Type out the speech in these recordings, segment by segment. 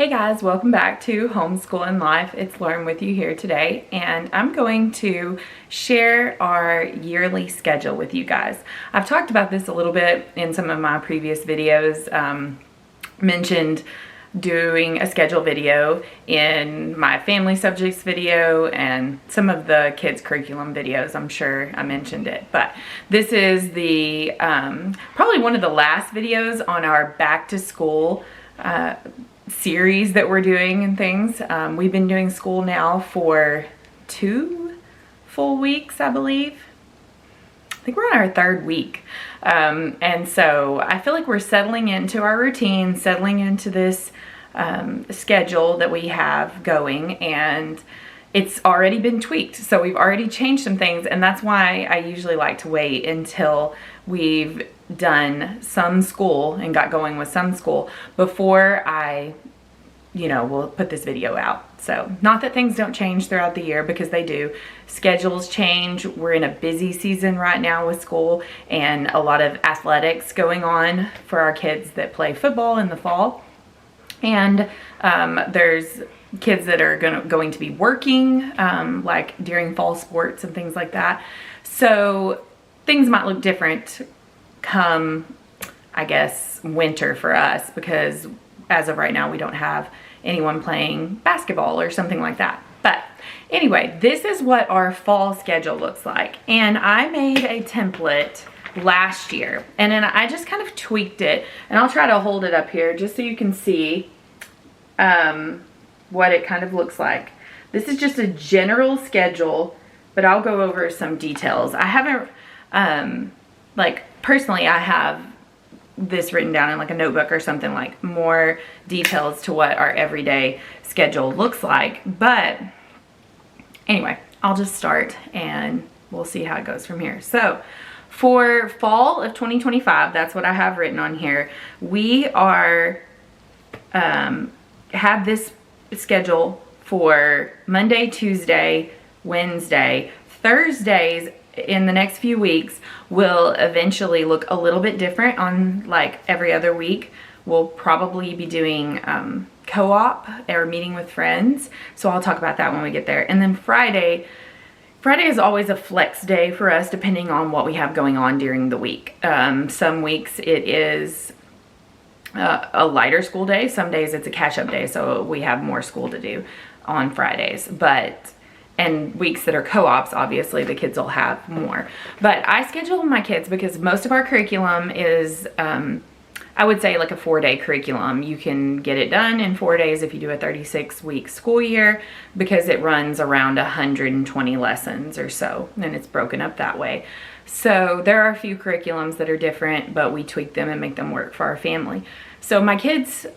Hey guys, welcome back to Homeschooling Life. It's Lauren with you here today, and I'm going to share our yearly schedule with you guys. I've talked about this a little bit in some of my previous videos, mentioned doing a schedule video in my family subjects video and some of the kids curriculum videos. I'm sure I mentioned it, but this is the probably one of the last videos on our back to school series that we're doing and things. We've been doing school now for 2 full weeks, I believe. I think we're on our 3rd week. And so I feel like we're settling into our routine, settling into this schedule that we have going, and it's already been tweaked. So we've already changed some things, and that's why I usually like to wait until we've done some school and got going with some school before I, will put this video out. So not that things don't change throughout the year, because they do. Schedules change. We're in a busy season right now with school and a lot of athletics going on for our kids that play football in the fall. And there's kids that are going to be working like during fall sports and things like that. So things might look different come, I guess, winter for us, because as of right now we don't have anyone playing basketball or something like that. But anyway, this is what our fall schedule looks like. And I made a template last year, and then I just kind of tweaked it, and I'll try to hold it up here just so you can see what it kind of looks like. This is just a general schedule, but I'll go over some details. I haven't, personally, I have this written down in like a notebook or something, like more details to what our everyday schedule looks like. But anyway, I'll just start and we'll see how it goes from here. So for fall of 2025, that's what I have written on here. We are have this schedule for Monday, Tuesday, Wednesday. Thursdays in the next few weeks will eventually look a little bit different on like every other week. We'll probably be doing co-op or meeting with friends. So I'll talk about that when we get there. And then Friday is always a flex day for us depending on what we have going on during the week. Some weeks it is a lighter school day. Some days it's a catch-up day, so we have more school to do on Fridays. And weeks that are co-ops, obviously the kids will have more. But I schedule my kids because most of our curriculum is, I would say, like a 4-day curriculum. You can get it done in 4 days if you do a 36-week school year, because it runs around 120 lessons or so, and it's broken up that way. So there are a few curriculums that are different, but we tweak them and make them work for our family. So my kids'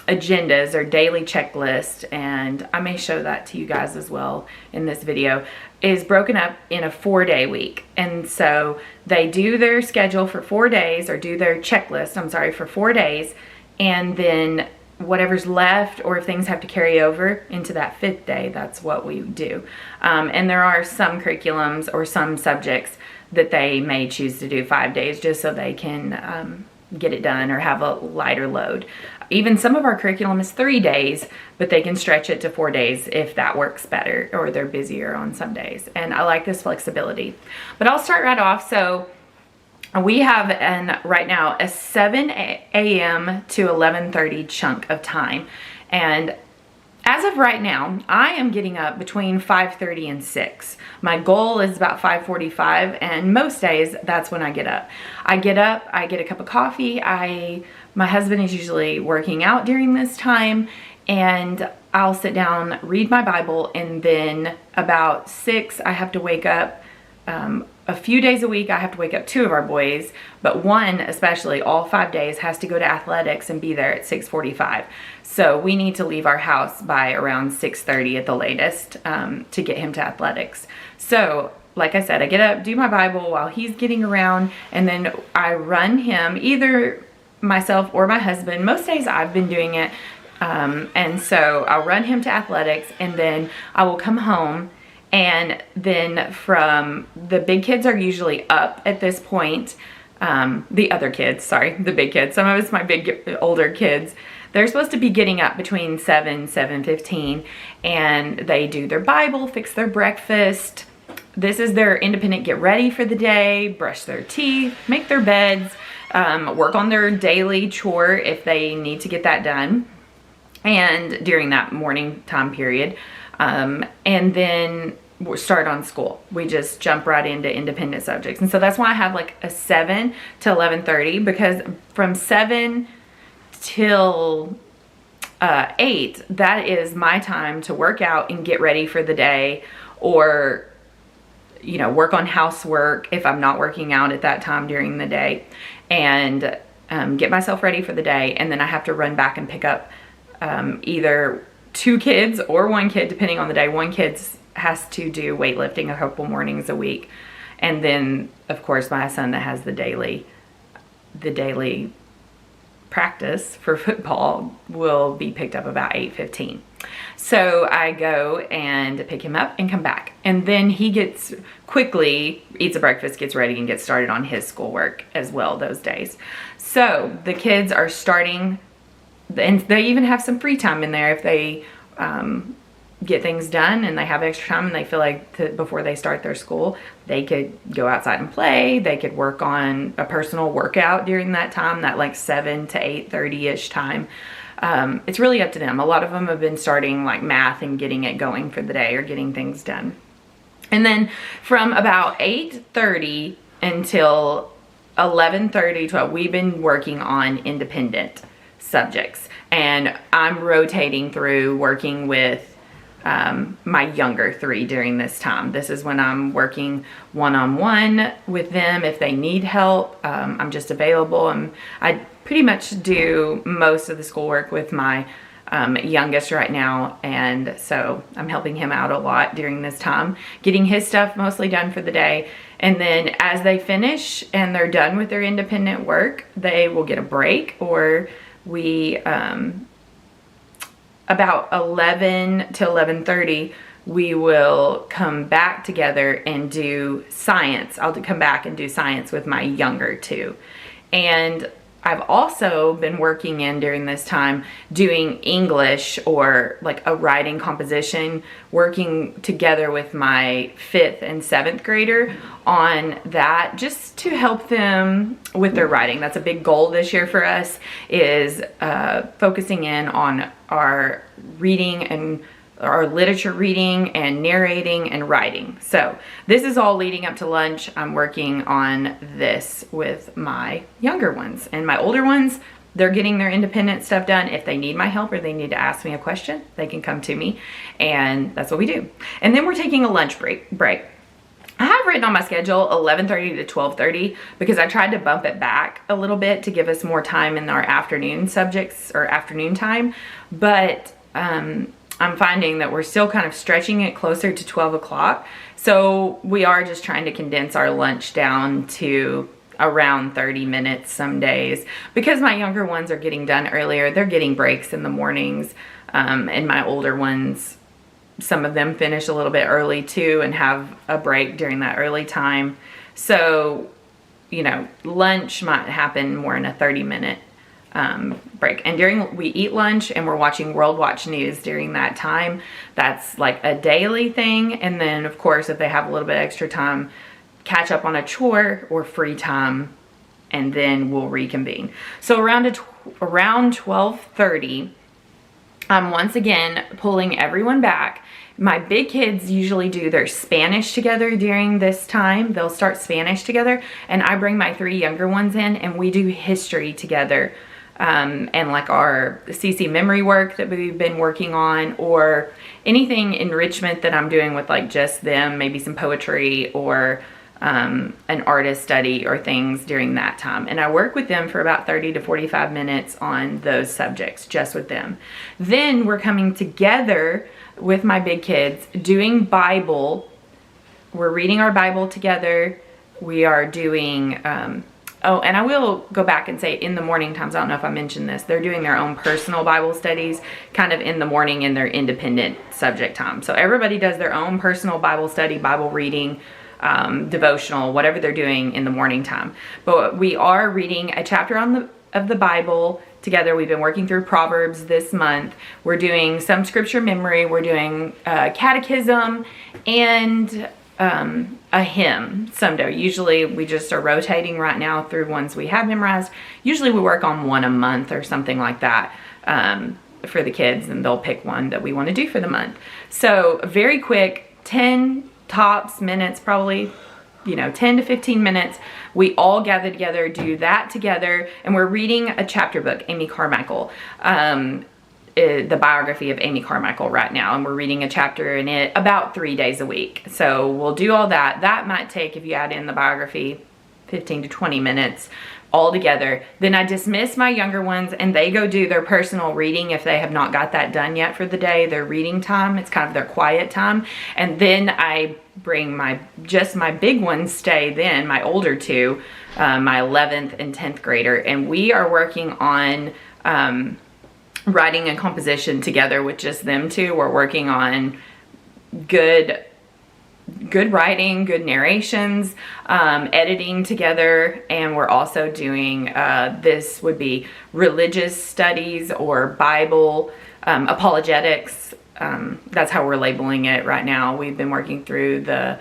agendas or daily checklist, and I may show that to you guys as well in this video, is broken up in a 4-day week. And so they do their schedule for 4 days, or do their checklist, for 4 days, and then whatever's left, or if things have to carry over into that 5th day, that's what we do. And there are some curriculums or some subjects that they may choose to do 5 days just so they can get it done or have a lighter load. Even some of our curriculum is 3 days, but they can stretch it to 4 days if that works better, or they're busier on some days. And I like this flexibility. But I'll start right off. So we have right now a 7 a.m. to 11:30 chunk of time. And as of right now, I am getting up between 5:30 and 6. My goal is about 5:45, and most days that's when I get up. I get up, I get a cup of coffee. My husband is usually working out during this time, and I'll sit down, read my Bible, and then about 6 I have to wake up. A few days a week I have to wake up 2 of our boys, but one especially, all 5 days, has to go to athletics and be there at 6:45. So we need to leave our house by around 6:30 at the latest to get him to athletics. So like I said, I get up, do my Bible while he's getting around, and then I run him, either myself or my husband. Most days I've been doing it. And so I'll run him to athletics, and then I will come home. And then from the big kids are usually up at this point. The other kids, sorry, the big kids. Some of it's my big older kids. they're supposed to be getting up between 7:15, and they do their Bible, fix their breakfast. This is their independent get ready for the day, brush their teeth, make their beds, work on their daily chore if they need to get that done, and during that morning time period, and then start on school. We just jump right into independent subjects. And so that's why I have like a 7 to 11:30, because from 7 till 8, that is my time to work out and get ready for the day, or you know, work on housework if I'm not working out at that time during the day, and get myself ready for the day. And then I have to run back and pick up either 2 kids or 1 kid, depending on the day. 1 kid has to do weightlifting a couple mornings a week. And then, of course, my son that has the daily practice for football will be picked up about 8:15. So I go and pick him up and come back. And then he quickly eats a breakfast, gets ready, and gets started on his schoolwork as well those days. So the kids are starting, and they even have some free time in there if they get things done and they have extra time and they feel like before they start their school, they could go outside and play. They could work on a personal workout during that time, that like 7 to 8:30-ish time. It's really up to them. A lot of them have been starting like math and getting it going for the day or getting things done. And then from about 8:30 until 11:30, 12, we've been working on independent subjects. And I'm rotating through working with my younger 3 during this time. This is when I'm working one-on-one with them. If they need help, I'm just available. I pretty much do most of the schoolwork with my youngest right now, and so I'm helping him out a lot during this time, getting his stuff mostly done for the day. And then as they finish and they're done with their independent work, they will get a break, or we about 11 to 11:30, we will come back together and do science. I'll come back and do science with my younger 2. And I've also been working in during this time doing English, or like a writing composition, working together with my 5th and 7th grader on that, just to help them with their writing. That's a big goal this year for us, is focusing in on our reading and our literature reading and narrating and writing. So this is all leading up to lunch. I'm working on this with my younger ones, and my older ones, they're getting their independent stuff done. If they need my help or they need to ask me a question, they can come to me, and that's what we do. And then we're taking a lunch break. I have written on my schedule 11:30 to 12:30 because I tried to bump it back a little bit to give us more time in our afternoon subjects or afternoon time, but I'm finding that we're still kind of stretching it closer to 12 o'clock. So we are just trying to condense our lunch down to around 30 minutes some days, because my younger ones are getting done earlier. They're getting breaks in the mornings, and my older ones, some of them finish a little bit early too and have a break during that early time. So, you know, lunch might happen more in a 30-minute break. And we eat lunch and we're watching World Watch News during that time. That's like a daily thing. And then of course, if they have a little bit extra time, catch up on a chore or free time, and then we'll reconvene. So around 12:30, I'm once again pulling everyone back. My big kids usually do their Spanish together during this time. They'll start Spanish together, and I bring my 3 younger ones in and we do history together. And like our CC memory work that we've been working on, or anything enrichment that I'm doing with like just them, maybe some poetry or an artist study or things during that time. And I work with them for about 30 to 45 minutes on those subjects, just with them. Then we're coming together with my big kids doing Bible. We're reading our Bible together. We are doing, oh, and I will go back and say in the morning times, I don't know if I mentioned this, they're doing their own personal Bible studies kind of in the morning in their independent subject time. So everybody does their own personal Bible study, Bible reading, devotional, whatever they're doing in the morning time. But we are reading a chapter of the Bible together. We've been working through Proverbs this month. We're doing some scripture memory. We're doing catechism and a hymn someday. Usually we just are rotating right now through ones we have memorized. Usually we work on one a month or something like that for the kids, and they'll pick one that we want to do for the month. So very quick, 10 tops minutes, probably, 10 to 15 minutes. We all gather together, do that together, and we're reading a chapter book, Amy Carmichael, the biography of Amy Carmichael right now, and we're reading a chapter in it about 3 days a week. So we'll do all that. That might take, if you add in the biography, 15 to 20 minutes all together. Then I dismiss my younger ones and they go do their personal reading if they have not got that done yet for the day, their reading time. It's kind of their quiet time. And then I bring my big ones stay then, my older two, my 11th and 10th grader. And we are working on writing a composition together with just them two. We're working on good writing, good narrations, editing together, and we're also doing, this would be religious studies or Bible apologetics. That's how we're labeling it right now. We've been working through the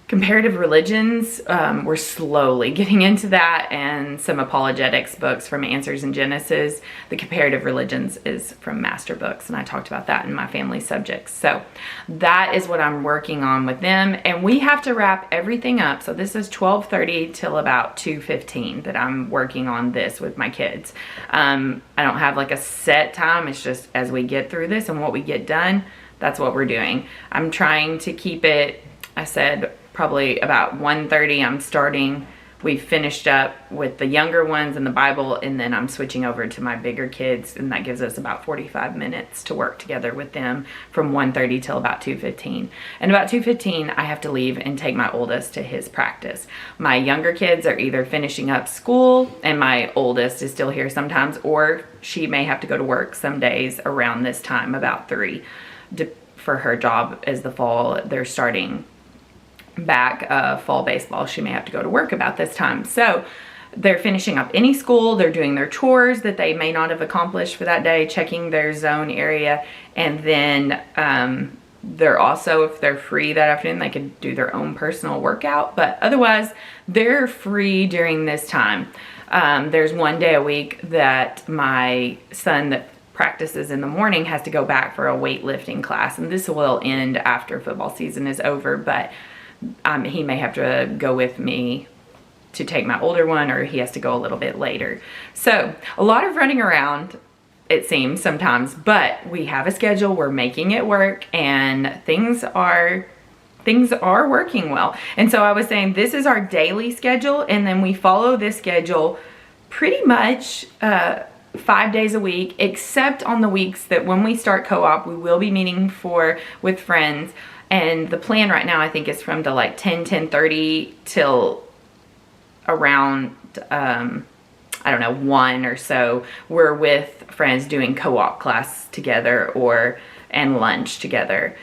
comparative religions. We're slowly getting into that, and some apologetics books from Answers in Genesis. The comparative religions is from Master Books, and I talked about that in my family subjects. So that is what I'm working on with them, and we have to wrap everything up. So this is 12:30 till about 2:15 that I'm working on this with my kids. I don't have like a set time. It's just as we get through this and what we get done, that's what we're doing. I'm trying to keep it, I said, probably about 1:30 I'm starting. We've finished up with the younger ones and the Bible, and then I'm switching over to my bigger kids, and that gives us about 45 minutes to work together with them from 1:30 till about 2:15. And about 2:15 I have to leave and take my oldest to his practice. My younger kids are either finishing up school, and my oldest is still here sometimes, or she may have to go to work some days around this time, about 3, for her job as the fall. They're starting back fall baseball. She may have to go to work about this time. So they're finishing up any school, they're doing their chores that they may not have accomplished for that day, checking their zone area, and then they're also, if they're free that afternoon, they could do their own personal workout, but otherwise they're free during this time. There's one day a week that my son that practices in the morning has to go back for a weightlifting class, and this will end after football season is over, but he may have to go with me to take my older one, or he has to go a little bit later. So a lot of running around, it seems sometimes, but we have a schedule, we're making it work, and things are working well. And so I was saying this is our daily schedule, and then we follow this schedule pretty much 5 days a week, except on the weeks that when we start co-op, we will be meeting with friends. And the plan right now, I think, is from the like 10:30 till around, I don't know, 1 or so. We're with friends doing co-op class together and lunch together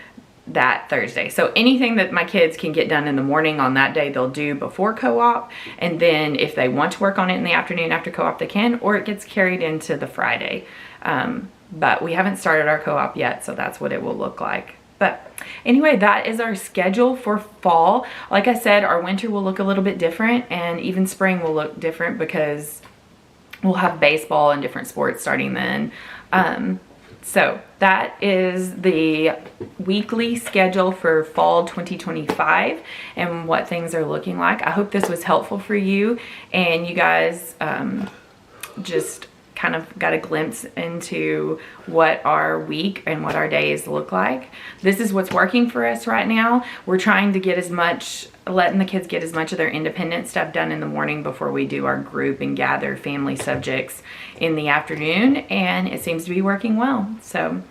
that Thursday. So anything that my kids can get done in the morning on that day, they'll do before co-op. And then if they want to work on it in the afternoon after co-op, they can, or it gets carried into the Friday. But we haven't started our co-op yet, so that's what it will look like. But anyway, that is our schedule for fall. Like I said, our winter will look a little bit different, and even spring will look different because we'll have baseball and different sports starting then. So that is the weekly schedule for fall 2025 and what things are looking like. I hope this was helpful for you, and you guys just kind of got a glimpse into what our week and what our days look like. This is what's working for us right now. We're trying to letting the kids get as much of their independent stuff done in the morning before we do our group and gather family subjects in the afternoon, and it seems to be working well. So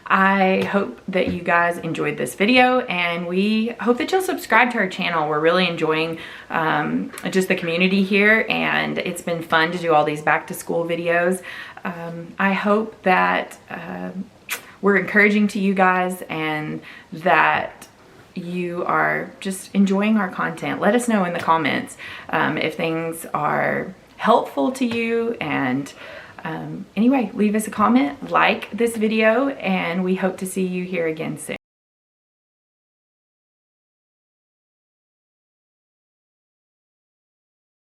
I hope that you guys enjoyed this video, and we hope that you'll subscribe to our channel. We're really enjoying just the community here, and it's been fun to do all these back to school videos. I hope that we're encouraging to you guys, and that you are just enjoying our content. Let us know in the comments if things are helpful to you. And anyway, leave us a comment, like this video, and we hope to see you here again soon.